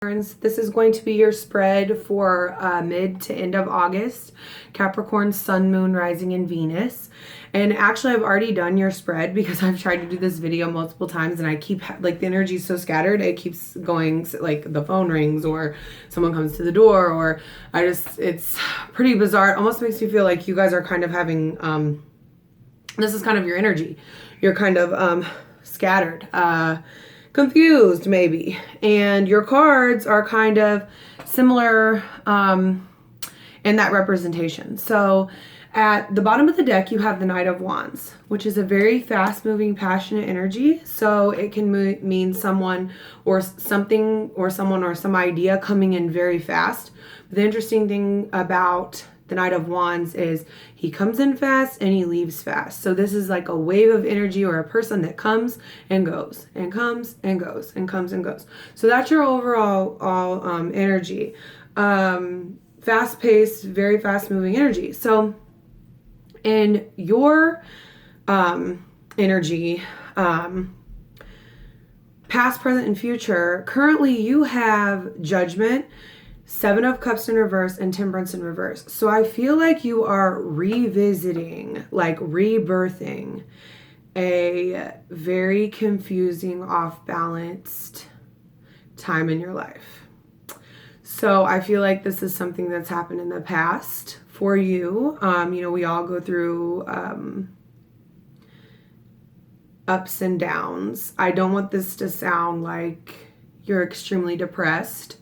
This is going to be your spread for mid to end of August. Capricorn, Sun, Moon, Rising, and Venus. And actually, I've already done your spread because I've tried to do this video multiple times and I keep, like, the energy is so scattered, it keeps going, like, the phone rings or someone comes to the door or it's pretty bizarre. It almost makes me feel like you guys are kind of having, this is kind of your energy. You're kind of scattered. Confused maybe, and your cards are kind of similar in that representation. So at the bottom of the deck you have the Knight of Wands, which is a very fast moving, passionate energy. So it can mean someone or something or someone or some idea coming in very fast. But the interesting thing about the Knight of Wands is he comes in fast and he leaves fast. So this is like a wave of energy or a person that comes and goes and comes and goes and comes and goes. So that's your overall energy. Fast paced, very fast moving energy. So in your energy, past, present, and future, currently you have Judgment, Seven of Cups in reverse, and Temperance in reverse. So I feel like you are revisiting, like rebirthing, a very confusing, off-balanced time in your life. So I feel like this is something that's happened in the past for you. You know, we all go through ups and downs. I don't want this to sound like you're extremely depressed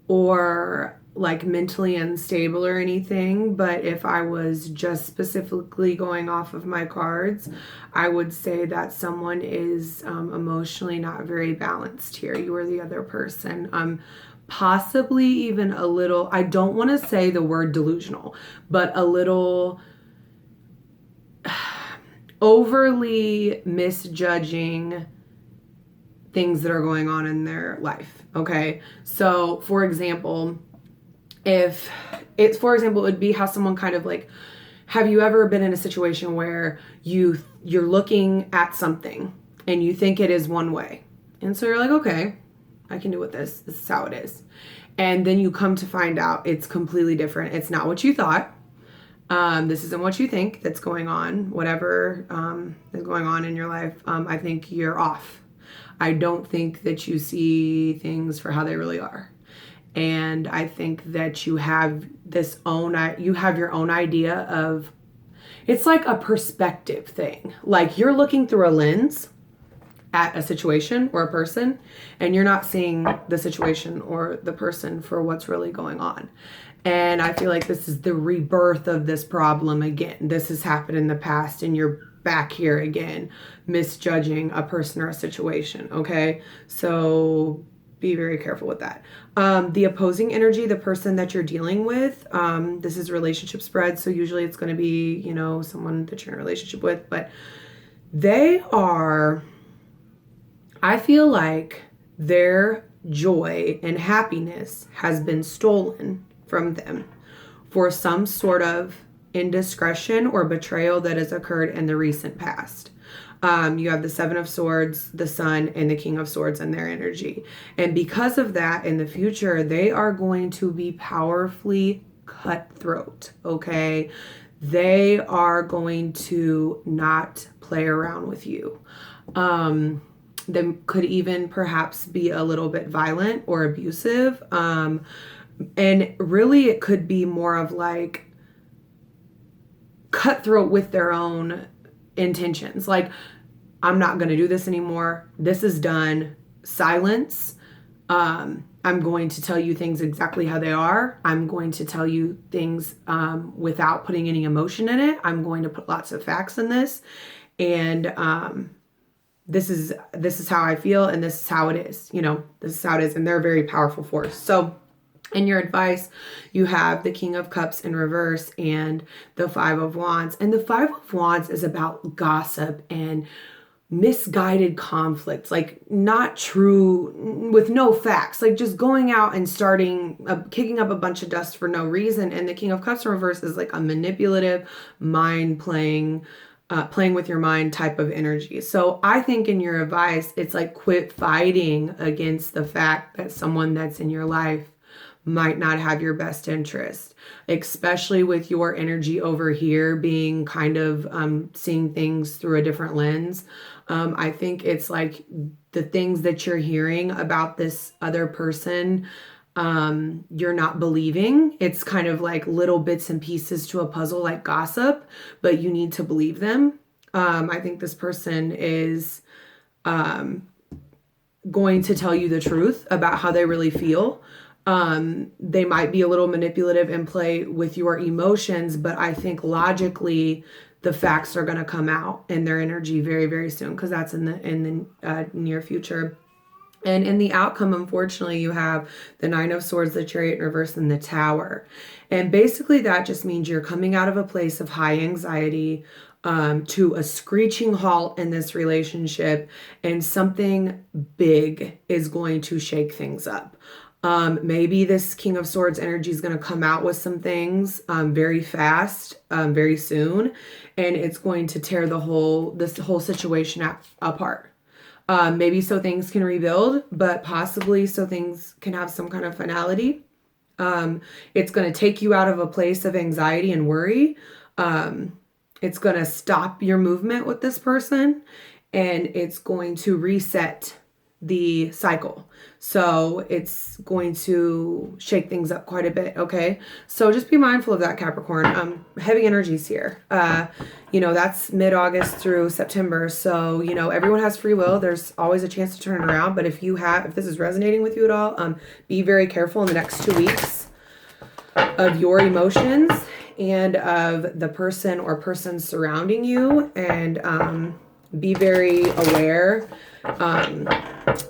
or like mentally unstable or anything, but if I was just specifically going off of my cards, I would say that someone is emotionally not very balanced here. You are the other person. Possibly even a little, I don't want to say the word delusional, but a little overly misjudging things that are going on in their life. Okay. So for example, it would be how someone kind of like, have you ever been in a situation where you're looking at something and you think it is one way? And so you're like, okay, I can deal with this. This is how it is. And then you come to find out it's completely different. It's not what you thought. This isn't what you think that's going on. Whatever is going on in your life, I think you're off. I don't think that you see things for how they really are. And I think that you have your own idea of, it's like a perspective thing. Like you're looking through a lens at a situation or a person, and you're not seeing the situation or the person for what's really going on. And I feel like this is the rebirth of this problem again. This has happened in the past and you're back here again, misjudging a person or a situation. Okay. So be very careful with that. The opposing energy, the person that you're dealing with, this is relationship spread. So usually it's going to be, you know, someone that you're in a relationship with, but I feel like their joy and happiness has been stolen from them for some sort of indiscretion or betrayal that has occurred in the recent past. You have the Seven of Swords, the Sun, and the King of Swords in their energy. And because of that, in the future, they are going to be powerfully cutthroat, okay? They are going to not play around with you. They could even perhaps be a little bit violent or abusive. And really, it could be more of like cutthroat with their own intentions. Like, I'm not going to do this anymore. This is done. Silence. I'm going to tell you things exactly how they are. I'm going to tell you things without putting any emotion in it. I'm going to put lots of facts in this. And this is how I feel, and this is how it is. You know, this is how it is. And they're a very powerful force. So in your advice, you have the King of Cups in reverse and the Five of Wands. And the Five of Wands is about gossip and misguided conflicts, like not true, with no facts, like just going out and kicking up a bunch of dust for no reason. And the King of Cups in reverse is like a manipulative, mind-playing playing with your mind type of energy. So I think in your advice, it's like quit fighting against the fact that someone that's in your life might not have your best interest, especially with your energy over here being kind of seeing things through a different lens. I think it's like the things that you're hearing about this other person, you're not believing. It's kind of like little bits and pieces to a puzzle, like gossip, but you need to believe them. I think this person is going to tell you the truth about how they really feel. They might be a little manipulative and play with your emotions, but I think logically the facts are going to come out in their energy very, very soon, because that's in the near future. And in the outcome, unfortunately, you have the Nine of Swords, the Chariot in reverse, and the Tower. And basically that just means you're coming out of a place of high anxiety to a screeching halt in this relationship, and something big is going to shake things up. Maybe this King of Swords energy is going to come out with some things very fast, very soon, and it's going to tear this whole situation apart. Maybe so things can rebuild, but possibly so things can have some kind of finality. It's going to take you out of a place of anxiety and worry. It's going to stop your movement with this person, and it's going to reset the cycle. So it's going to shake things up quite a bit. Okay. So just be mindful of that, Capricorn. Heavy energies here. That's mid-August through September. So, everyone has free will. There's always a chance to turn it around. But if this is resonating with you at all, be very careful in the next 2 weeks of your emotions and of the person or persons surrounding you, and be very aware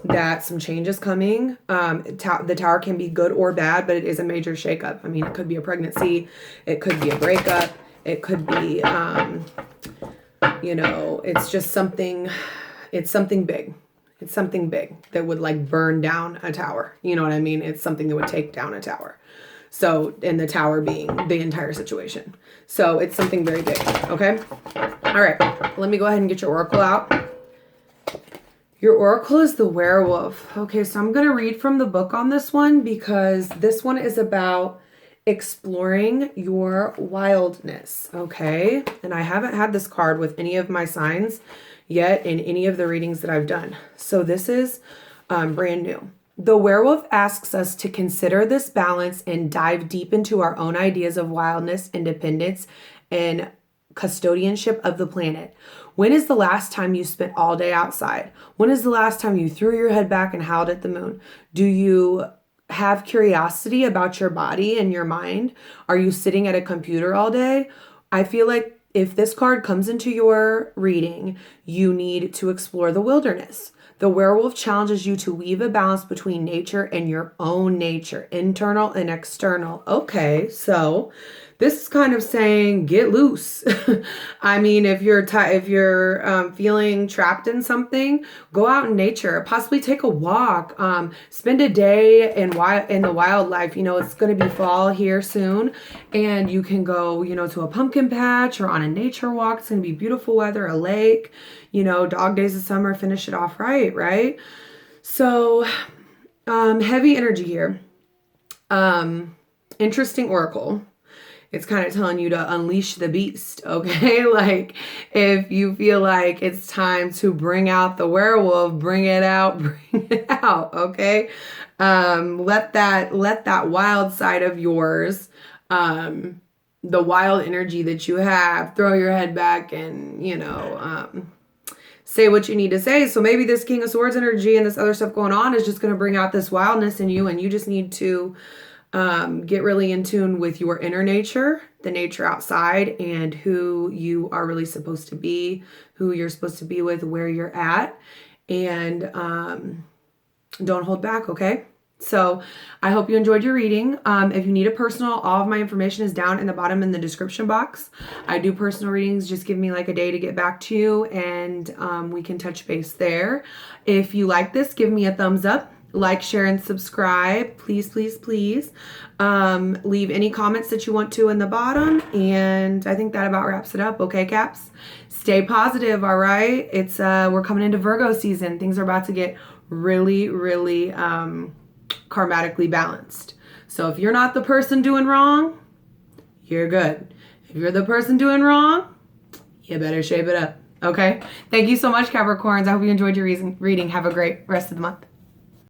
that some change is coming. The Tower can be good or bad, but it is a major shakeup. I mean, it could be a pregnancy, it could be a breakup, it could be, it's just something, it's something big. It's something big that would like burn down a tower. You know what I mean? It's something that would take down a tower. So, and the tower being the entire situation. So it's something very big. Okay. All right. Let me go ahead and get your oracle out. Your oracle is the werewolf. Okay. So I'm going to read from the book on this one, because this one is about exploring your wildness. Okay. And I haven't had this card with any of my signs yet in any of the readings that I've done. So this is brand new. The werewolf asks us to consider this balance and dive deep into our own ideas of wildness, independence, and custodianship of the planet. When is the last time you spent all day outside? When is the last time you threw your head back and howled at the moon? Do you have curiosity about your body and your mind? Are you sitting at a computer all day? I feel like if this card comes into your reading, you need to explore the wilderness. The werewolf challenges you to weave a balance between nature and your own nature, internal and external. Okay, so this is kind of saying get loose. I mean, if you're feeling trapped in something, go out in nature. Possibly take a walk. Spend a day in the wildlife. It's going to be fall here soon, and you can go, to a pumpkin patch or on a nature walk. It's going to be beautiful weather, a lake. Dog days of summer. Finish it off right? So, heavy energy here. Interesting oracle. It's kind of telling you to unleash the beast, okay? Like, if you feel like it's time to bring out the werewolf, bring it out, okay? Let that wild side of yours, the wild energy that you have, throw your head back and, say what you need to say. So maybe this King of Swords energy and this other stuff going on is just going to bring out this wildness in you, and you just need to get really in tune with your inner nature, the nature outside, and who you are really supposed to be, who you're supposed to be with, where you're at, and don't hold back, okay? So I hope you enjoyed your reading. If you need a personal, all of my information is down in the bottom in the description box. I do personal readings. Just give me like a day to get back to you, and we can touch base there. If you like this, give me a thumbs up. Like, share, and subscribe. Please, please, please. Leave any comments that you want to in the bottom. And I think that about wraps it up. Okay, Caps? Stay positive, all right? It's we're coming into Virgo season. Things are about to get really, really karmatically balanced. So if you're not the person doing wrong, you're good. If you're the person doing wrong, you better shape it up. Okay? Thank you so much, Capricorns. I hope you enjoyed your reading. Have a great rest of the month.